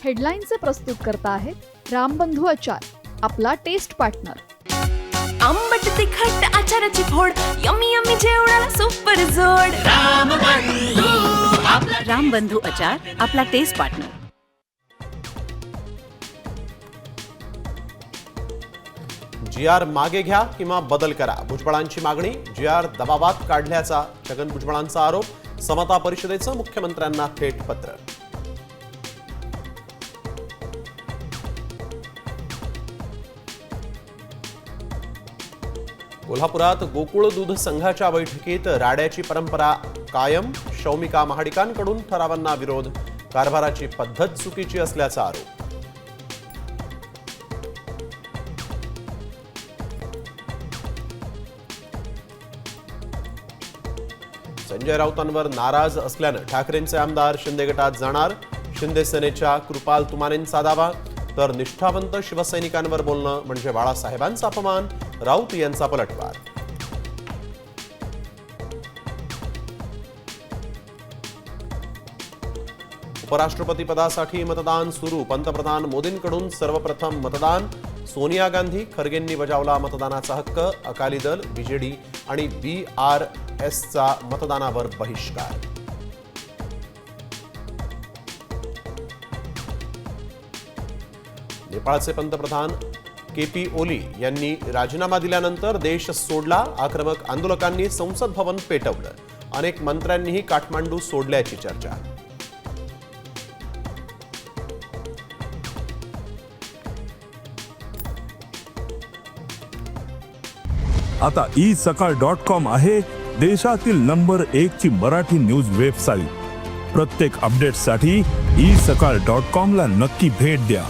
हेडलाईनचे प्रस्तुतकर्ता आहेत रामबंधू आचार, आपला टेस्ट पार्टनर. आंबट तिखट आचाराची फोड, यम्मी यम्मी जेवणाला सुपर जोड. रामबंधू आचार, आपला टेस्ट पार्टनर. GR मागे घ्या किंवा बदल करा, भुजबळांची मागणी. GR दबावात काढल्याचा छगन भुजबळांचा आरोप. समता परिषदेचं मुख्यमंत्र्यांना थेट पत्र. कोल्हापुरात गोकुळ दूध संघाच्या बैठकीत राड्याची परंपरा कायम. शौमिका महाडिकांकडून ठरावांना विरोध. कारभाराची पद्धत चुकीची असल्याचा आरोप. संजय राऊतांवर नाराज असल्यानं ठाकरेंचे आमदार शिंदे गटात जाणार. शिंदे सेनेच्या कृपाल तुमानेंचा दावा. तर निष्ठावंत शिवसैनिकांवर बोलणं म्हणजे बाळासाहेबांचा अपमान. राऊत यांचा पलटवार. उपराष्ट्रपती पदासाठी मतदान सुरू. पंतप्रधान मोदींकडून सर्वप्रथम मतदान. सोनिया गांधी, खरगेंनी बजावला मतदानाचा हक्क. अकाली दल, बीजेडी आणि BRSचा मतदानावर बहिष्कार. नेपाळचे पंतप्रधान KP ओली यांनी राजीनामा दिल्यानंतर देश सोडला. आक्रमक आंदोलकांनी संसद भवन पेटवलं. अनेक मंत्र्यांनीही काठमांडू सोडल्याची चर्चा. आता isakal.com आहे देशातील नंबर 1 ची मराठी न्यूज वेबसाईट. प्रत्येक अपडेटसाठी isakal.com ला नक्की भेट द्या.